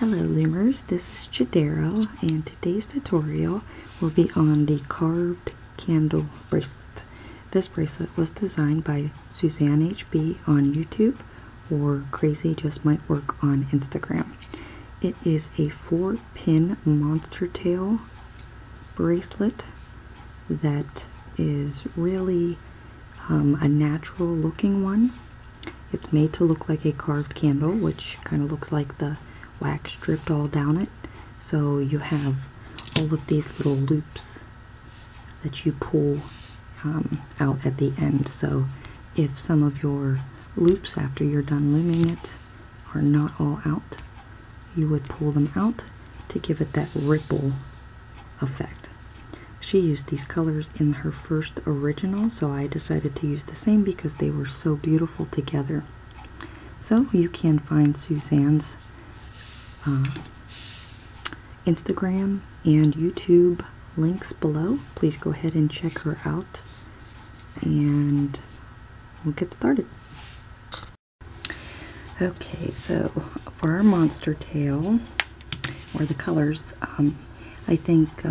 Hello Loomers, this is Jadero, and today's tutorial will be on the carved candle bracelet. This bracelet was designed by Suzanne HB on YouTube, or Crazy Just Might Work on Instagram. It is a 4-pin monster tail bracelet that is really a natural looking one. It's made to look like a carved candle, which kind of looks like the wax dripped all down it. So you have all of these little loops that you pull out at the end. So if some of your loops after you're done looming it are not all out, you would pull them out to give it that ripple effect. She used these colors in her first original, so I decided to use the same because they were so beautiful together. So you can find Suzanne's Instagram and YouTube links below. Please go ahead and check her out, and we'll get started. Okay, so for our monster tail, or the colors, I think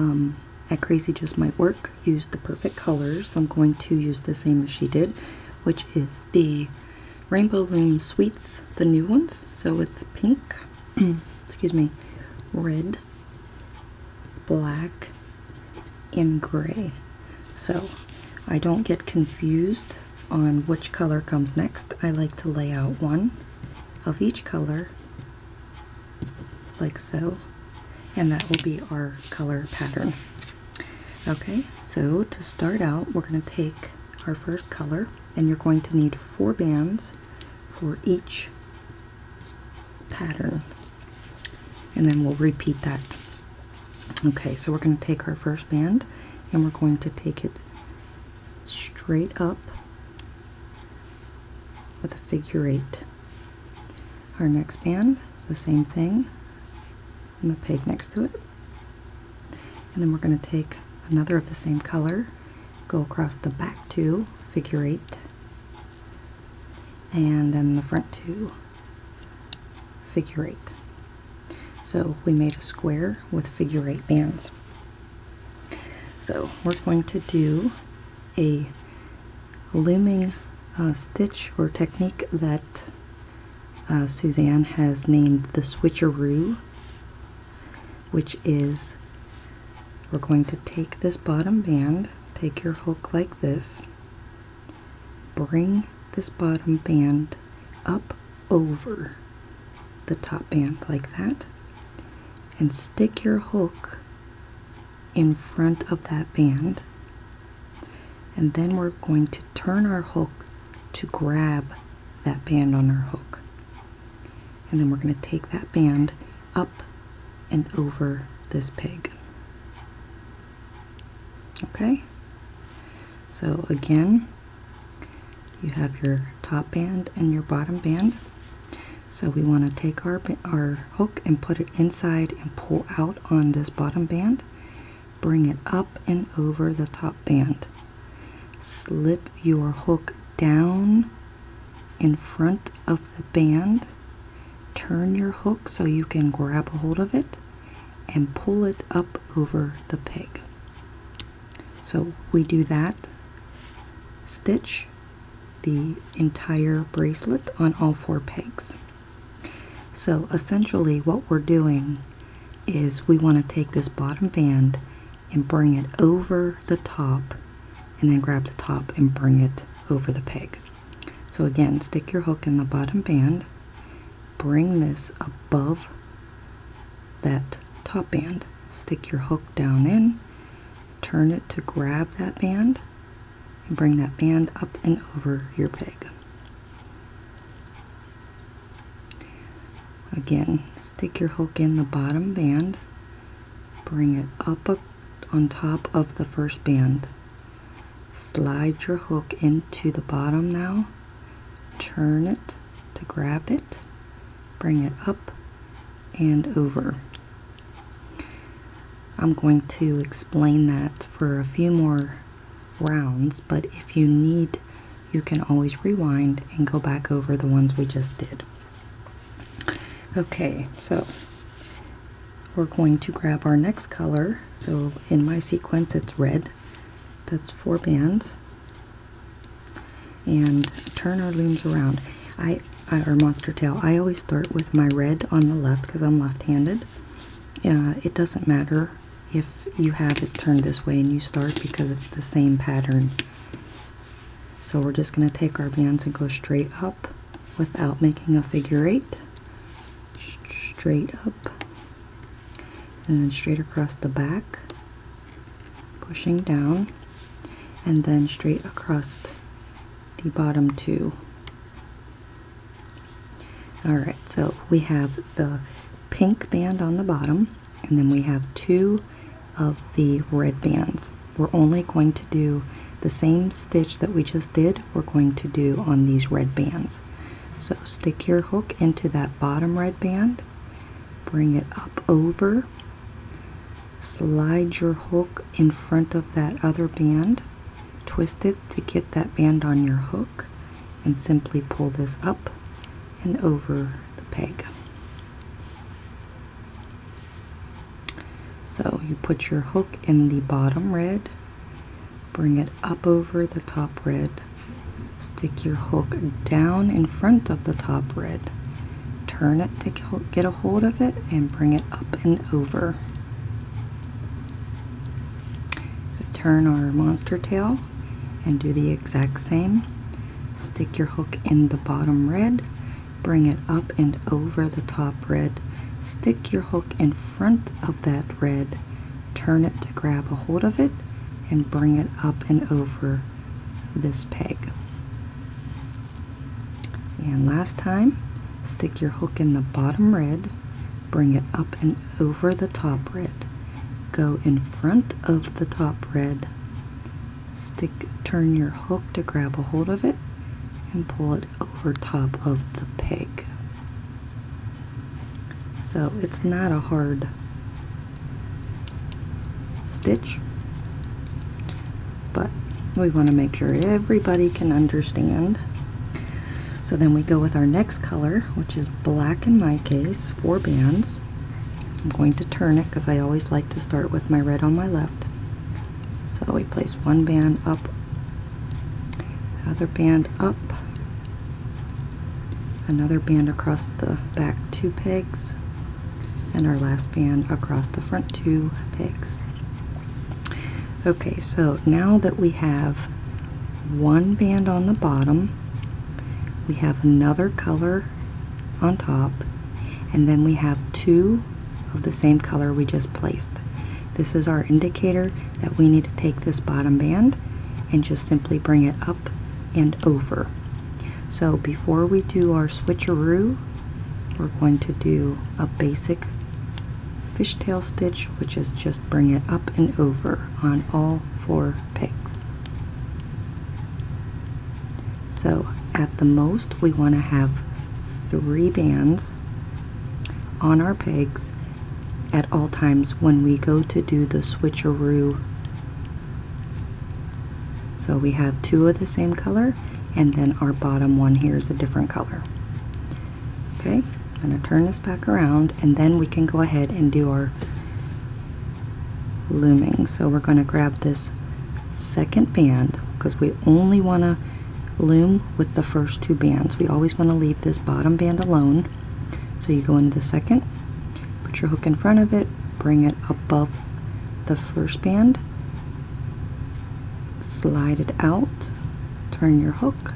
at Crazy Just Might Work used the perfect colors. I'm going to use the same as she did, which is the Rainbow Loom Sweets, the new ones. So it's pink, excuse me, red, black, and gray. So I don't get confused on which color comes next. I like to lay out one of each color like so, and that will be our color pattern. Okay, so to start out, we're going to take our first color, and you're going to need 4 bands for each pattern, and then we'll repeat that. Okay, so we're going to take our first band, and we're going to take it straight up with a figure 8. Our next band, the same thing, and the peg next to it. And then we're going to take another of the same color, go across the back 2, figure 8, and then the front 2, figure 8. So we made a square with figure 8 bands. So we're going to do a looming stitch or technique that Suzanne has named the switcheroo, which is, we're going to take this bottom band, take your hook like this, bring this bottom band up over the top band like that, and stick your hook in front of that band, and then we're going to turn our hook to grab that band on our hook, and then we're going to take that band up and over this peg. Okay, so again, you have your top band and your bottom band. So we want to take our hook and put it inside and pull out on this bottom band, bring it up and over the top band, slip your hook down in front of the band, turn your hook so you can grab a hold of it, and pull it up over the peg. So we do that stitch the entire bracelet on all 4 pegs. So essentially what we're doing is we want to take this bottom band and bring it over the top, and then grab the top and bring it over the peg. So again, stick your hook in the bottom band, bring this above that top band, stick your hook down in, turn it to grab that band, and bring that band up and over your peg. Again, stick your hook in the bottom band, bring it up on top of the first band, slide your hook into the bottom now, turn it to grab it, bring it up and over. I'm going to explain that for a few more rounds, but if you need, you can always rewind and go back over the ones we just did. Okay, so we're going to grab our next color. So in my sequence it's red. That's 4 bands. And turn our looms around. Our monster tail, I always start with my red on the left because I'm left-handed. It doesn't matter if you have it turned this way and you start, because it's the same pattern. So we're just going to take our bands and go straight up without making a figure 8. Straight up. And then straight across the back. Pushing down. And then straight across the bottom 2. Alright, so we have the pink band on the bottom, and then we have 2 of the red bands. We're only going to do the same stitch that we just did, we're going to do on these red bands. So stick your hook into that bottom red band, bring it up over, slide your hook in front of that other band, twist it to get that band on your hook, and simply pull this up and over the peg. So you put your hook in the bottom red, bring it up over the top red, stick your hook down in front of the top red, turn it to get a hold of it, and bring it up and over. So turn our monster tail and do the exact same. Stick your hook in the bottom red, bring it up and over the top red, stick your hook in front of that red, turn it to grab a hold of it, and bring it up and over this peg. And last time, stick your hook in the bottom red, bring it up and over the top red, go in front of the top red, turn your hook to grab a hold of it, and pull it over top of the peg. So it's not a hard stitch, but we want to make sure everybody can understand. So then we go with our next color, which is black in my case, 4 bands. I'm going to turn it because I always like to start with my red on my left. So we place 1 band up, other band up, another band across the back 2 pegs, and our last band across the front 2 pegs. Okay, so now that we have 1 band on the bottom, we have another color on top, and then we have 2 of the same color we just placed. This is our indicator that we need to take this bottom band and just simply bring it up and over. So before we do our switcheroo, we're going to do a basic fishtail stitch, which is just bring it up and over on all 4 pegs. So at the most we want to have 3 bands on our pegs at all times when we go to do the switcheroo. So we have 2 of the same color, and then our bottom one here is a different color. Okay, I'm going to turn this back around, and then we can go ahead and do our looming. So we're going to grab this second band because we only want to loom with the first 2 bands. We always want to leave this bottom band alone. So you go into the second, put your hook in front of it, bring it above the first band, slide it out, turn your hook,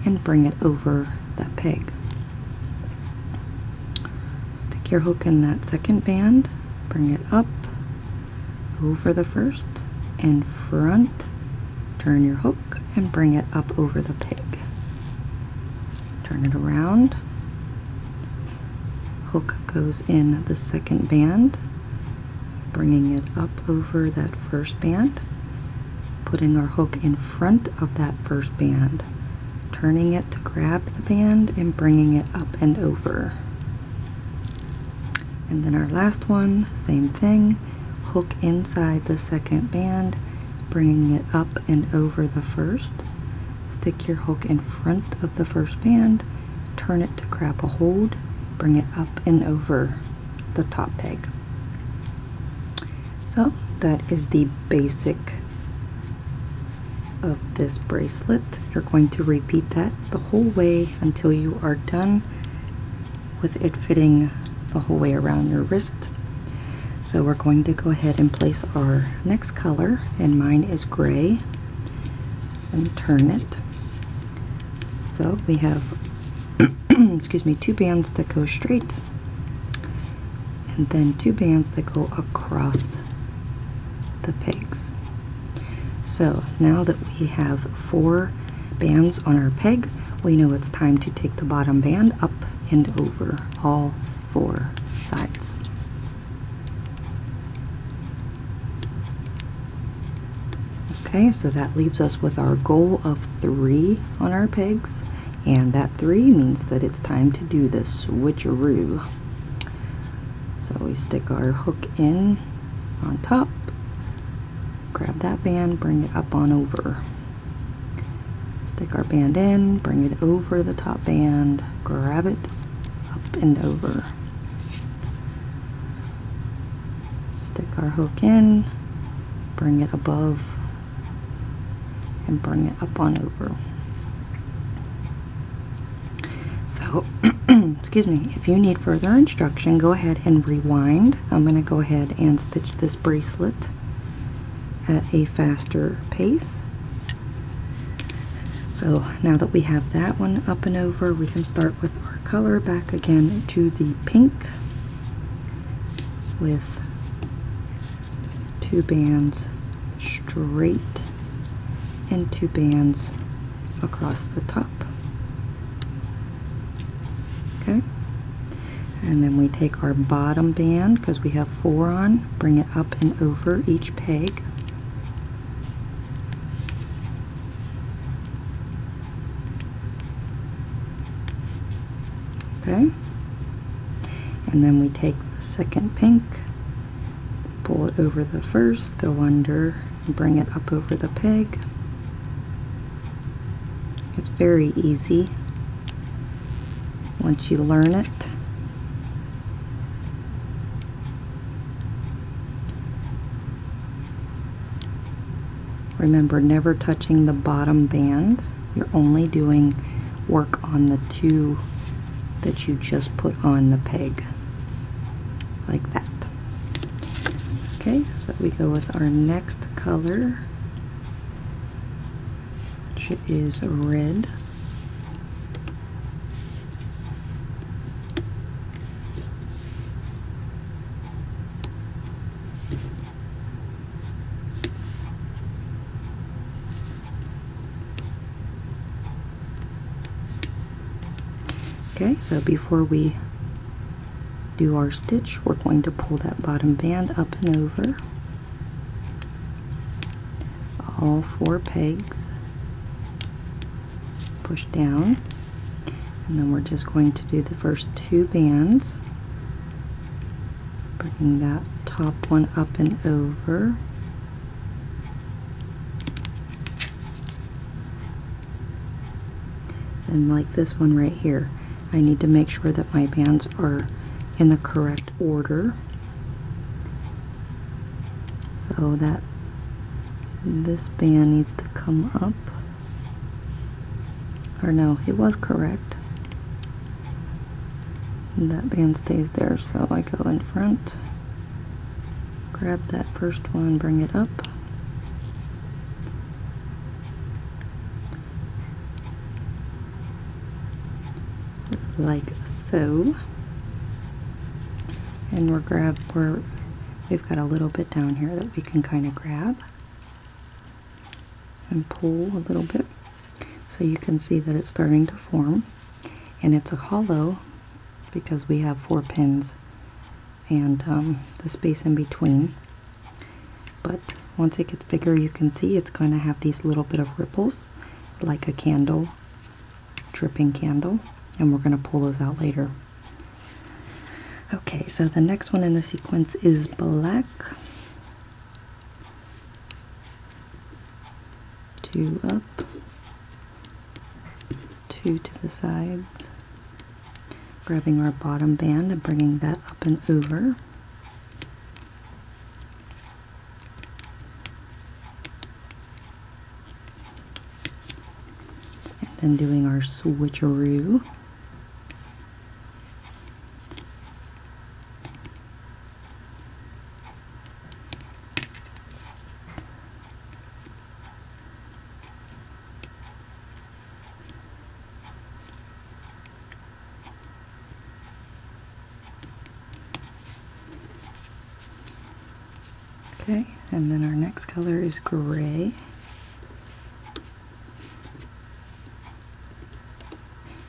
and bring it over that peg. Stick your hook in that second band, bring it up, over the first, in front, turn your hook, and bring it up over the peg. Turn it around, hook goes in the second band, bringing it up over that first band, putting our hook in front of that first band, turning it to grab the band and bringing it up and over. And then our last one, same thing, hook inside the second band, bringing it up and over the first, stick your hook in front of the first band, turn it to grab a hold, bring it up and over the top peg. So that is the basic of this bracelet. You're going to repeat that the whole way until you are done with it fitting the whole way around your wrist. So we're going to go ahead and place our next color, and mine is gray, and turn it. So we have excuse me, 2 bands that go straight, and then 2 bands that go across the pegs. So now that we have 4 bands on our peg, we know it's time to take the bottom band up and over all 4 sides. Okay, so that leaves us with our goal of 3 on our pegs, and that 3 means that it's time to do the switcheroo. So we stick our hook in on top, grab that band, bring it up on over. Stick our band in, bring it over the top band, grab it up and over. Stick our hook in, bring it above, and bring it up on over. So, excuse me, if you need further instruction, go ahead and rewind. I'm going to go ahead and stitch this bracelet at a faster pace. So now that we have that one up and over, we can start with our color back again to the pink with 2 bands straight and 2 bands across the top. Okay, and then we take our bottom band, because we have 4 on, bring it up and over each peg. Okay, and then we take the second pink, pull it over the first, go under, and bring it up over the peg. It's very easy once you learn it. Remember, never touching the bottom band. You're only doing work on the 2 that you just put on the peg, like that. Okay, so we go with our next color, which is red. Okay, so before we do our stitch, we're going to pull that bottom band up and over all 4 pegs, push down, and then we're just going to do the first 2 bands, bringing that top one up and over. And like this one right here, I need to make sure that my bands are in the correct order, so that this band needs to come up, or no, it was correct, and that band stays there. So I go in front, grab that first one, bring it up, like so, and we've got a little bit down here that we can kind of grab and pull a little bit, so you can see that it's starting to form, and it's a hollow because we have 4 pins and the space in between. But once it gets bigger, you can see it's going to have these little bit of ripples like a candle, dripping candle, and we're going to pull those out later. Okay, so the next one in the sequence is black. 2 up, 2 to the sides, grabbing our bottom band and bringing that up and over. then doing our switcheroo. Okay, and then our next color is gray.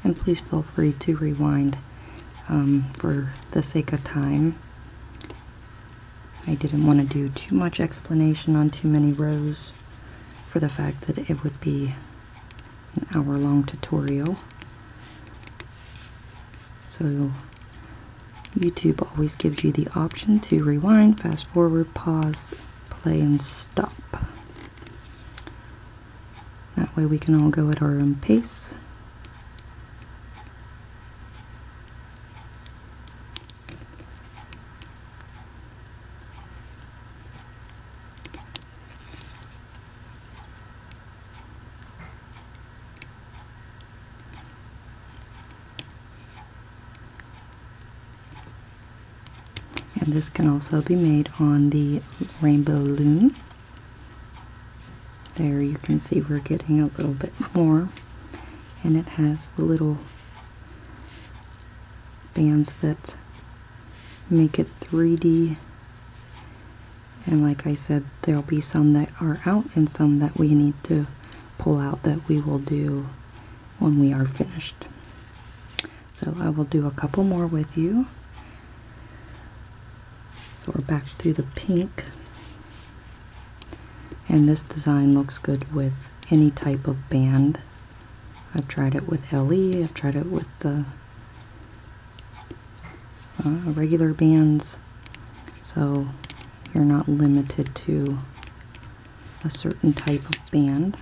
And please feel free to rewind for the sake of time. I didn't want to do too much explanation on too many rows for the fact that it would be an hour-long tutorial. So YouTube always gives you the option to rewind, fast forward, pause, play, and stop. That way we can all go at our own pace. And this can also be made on the rainbow loom. There you can see we're getting a little bit more, and it has the little bands that make it 3D. And like I said, there'll be some that are out and some that we need to pull out that we will do when we are finished. So I will do a couple more with you. So we're back to the pink, and this design looks good with any type of band. I've tried it with LE, I've tried it with the regular bands, so you're not limited to a certain type of band.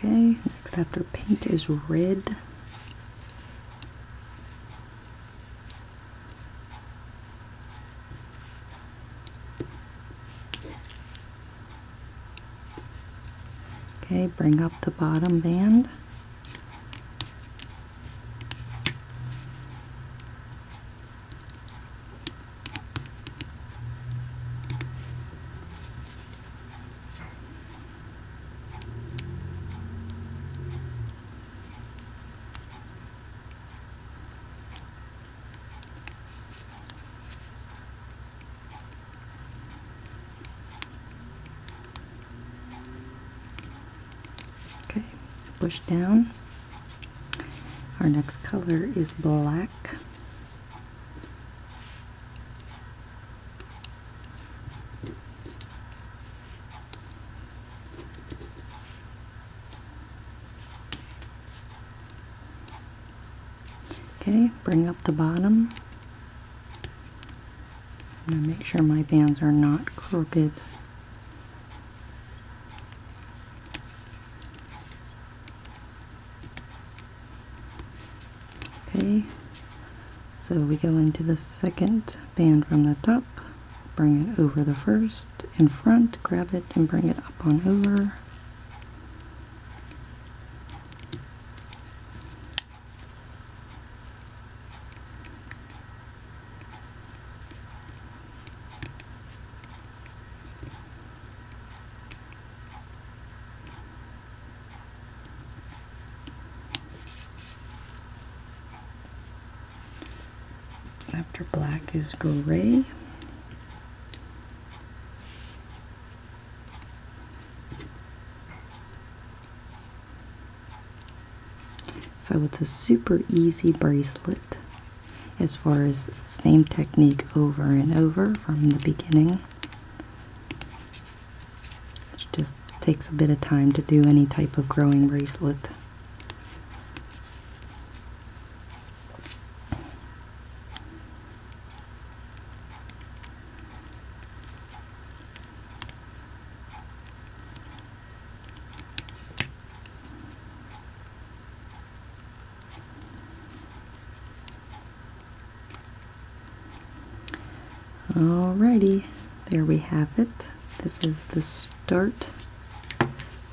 Okay, next after pink is red. Okay, bring up the bottom band. Okay, push down. Our next color is black. Okay, bring up the bottom. I'm going to make sure my bands are not crooked. Okay, so we go into the second band from the top, bring it over the first in front, grab it and bring it up on over. After black is gray. So it's a super easy bracelet as far as same technique over and over from the beginning. It's just takes a bit of time to do any type of growing bracelet. Alrighty, there we have it. This is the start.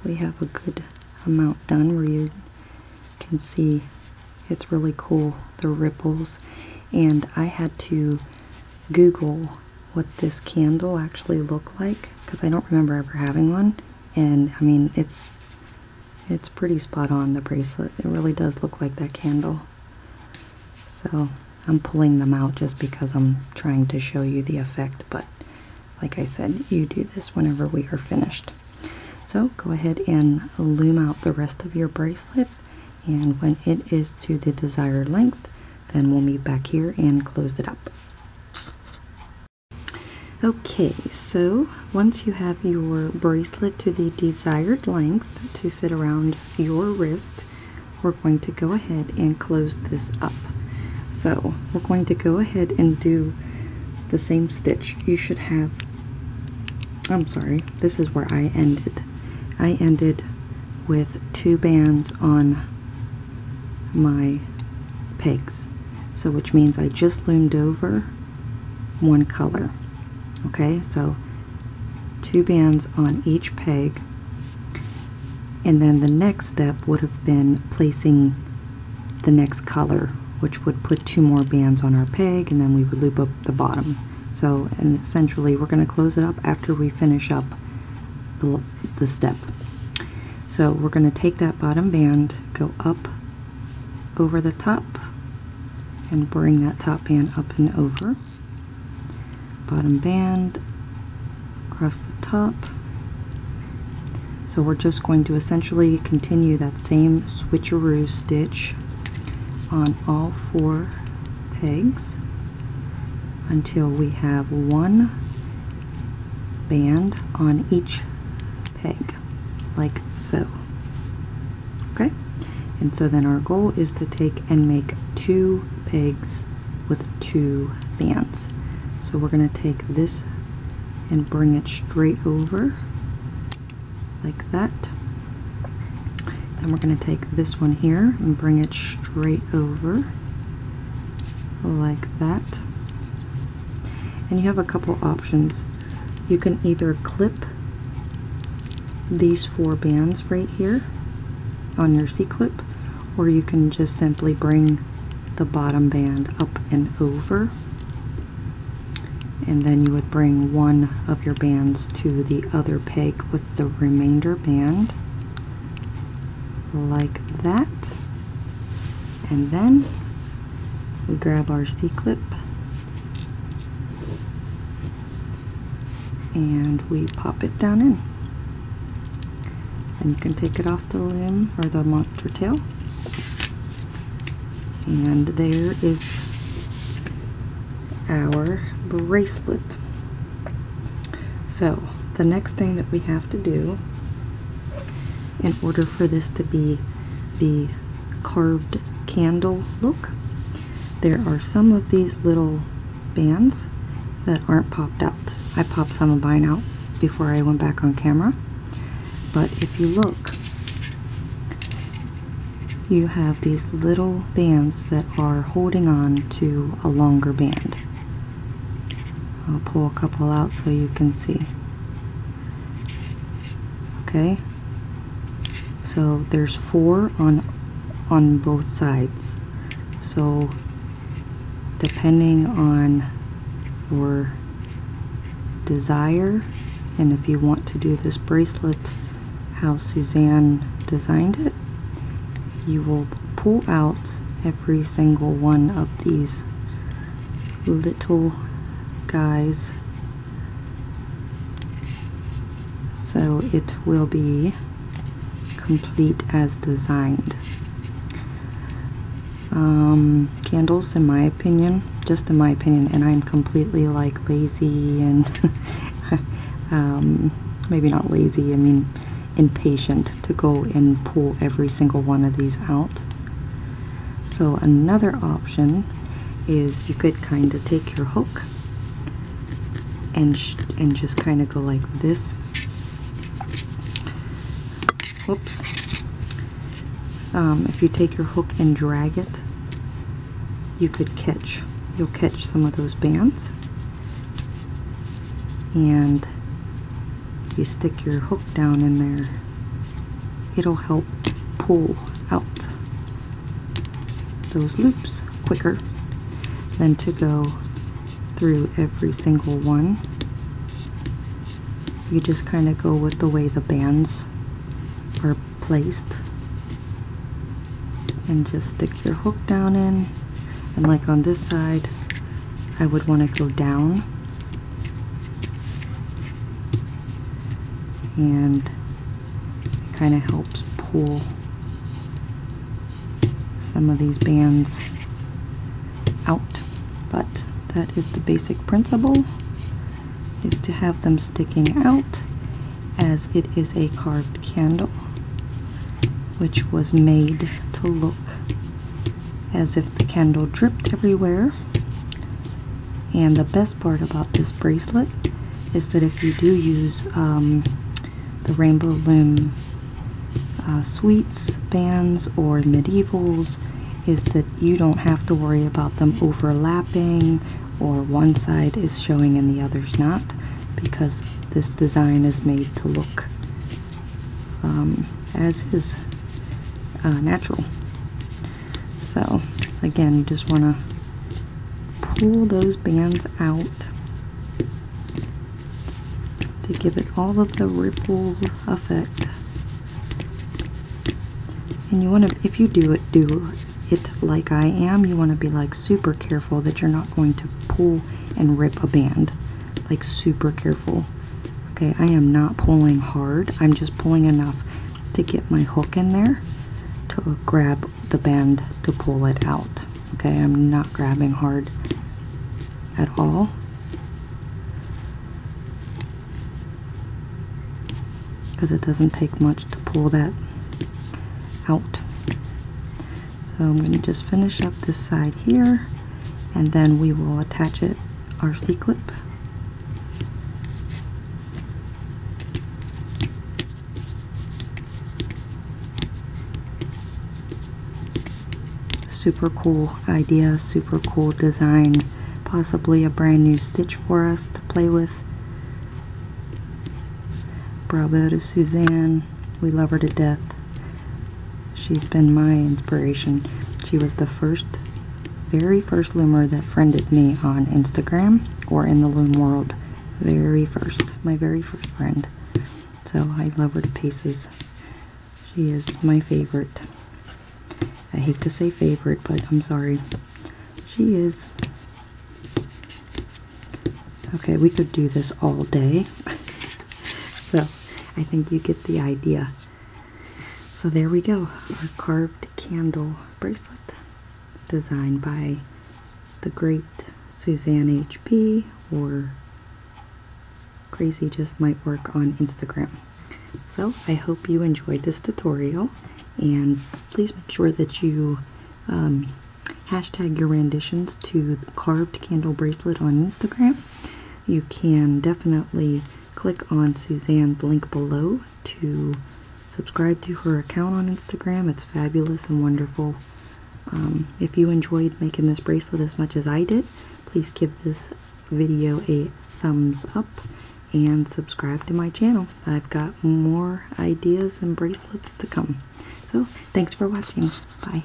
We have a good amount done where you can see it's really cool, the ripples. And I had to Google what this candle actually looked like because I don't remember ever having one. And I mean, it's pretty spot on, the bracelet. It really does look like that candle. So I'm pulling them out just because I'm trying to show you the effect, but like I said, you do this whenever we are finished. So go ahead and loom out the rest of your bracelet, and when it is to the desired length, then we'll meet back here and close it up. Okay, so once you have your bracelet to the desired length to fit around your wrist, we're going to go ahead and close this up. So we're going to go ahead and do the same stitch. You should have, I'm sorry, this is where I ended. I ended with 2 bands on my pegs. So which means I just loomed over one color. Okay, so 2 bands on each peg. And then the next step would have been placing the next color, which would put 2 more bands on our peg, and then we would loop up the bottom. So, and essentially we're going to close it up after we finish up the step. So we're going to take that bottom band, go up over the top, and bring that top band up and over. Bottom band across the top. So we're just going to essentially continue that same switcheroo stitch on all 4 pegs until we have 1 band on each peg, like so. Okay, and so then our goal is to take and make 2 pegs with 2 bands. So we're going to take this and bring it straight over like that. Then we're going to take this one here and bring it straight over like that. And you have a couple options. You can either clip these 4 bands right here on your C-clip, or you can just simply bring the bottom band up and over, and then you would bring one of your bands to the other peg with the remainder band like that. And then we grab our C-clip and we pop it down in. And you can take it off the loom or the monster tail. And there is our bracelet. So the next thing that we have to do in order for this to be the carved candle look, there are some of these little bands that aren't popped out. I popped some of mine out before I went back on camera, but if you look, you have these little bands that are holding on to a longer band. I'll pull a couple out so you can see. Okay, so there's 4 on both sides. So depending on your desire, and if you want to do this bracelet how Suzanne designed it, you will pull out every single one of these little guys, so it will be complete as designed. Candles, in my opinion, just in my opinion, and I'm completely like lazy and maybe not lazy, I mean, impatient to go and pull every single one of these out. So another option is you could kind of take your hook and just kind of go like this. Whoops. If you take your hook and drag it, you'll catch some of those bands, and you stick your hook down in there, it'll help pull out those loops quicker than to go through every single one. You just kind of go with the way the bands are placed and just stick your hook down in. And like on this side, I would want to go down, and it kind of helps pull some of these bands out. But that is the basic principle, is to have them sticking out, as it is a carved candle, which was made to look as if the candle dripped everywhere. And the best part about this bracelet is that if you do use the Rainbow Loom sweets bands or medievals, is that you don't have to worry about them overlapping or one side is showing and the other's not, because this design is made to look as is natural. So again, you just want to pull those bands out to give it all of the ripple effect. And you want to, if you do it like I am, you want to be like super careful that you're not going to pull and rip a band. Like super careful. Okay, I am not pulling hard. I'm just pulling enough to get my hook in there to grab the band to pull it out. Okay, I'm not grabbing hard at all. Because it doesn't take much to pull that out. So I'm going to just finish up this side here, and then we will attach it, our C-clip. Super cool idea, super cool design, possibly a brand new stitch for us to play with. Bravo to Suzanne. We love her to death. She's been my inspiration. She was the very first loomer that friended me on Instagram or in the loom world. My very first friend. So I love her to pieces. She is my favorite. I hate to say favorite, but I'm sorry. She is. Okay, we could do this all day. So I think you get the idea. So there we go, our carved candle bracelet, designed by the great Suzanne HB, or Crazy Just Might Work on Instagram. So I hope you enjoyed this tutorial, and please make sure that you hashtag your renditions to the carved candle bracelet on Instagram. You can definitely click on Suzanne's link below to subscribe to her account on Instagram. It's fabulous and wonderful. If you enjoyed making this bracelet as much as I did, please give this video a thumbs up and subscribe to my channel. I've got more ideas and bracelets to come. So thanks for watching. Bye.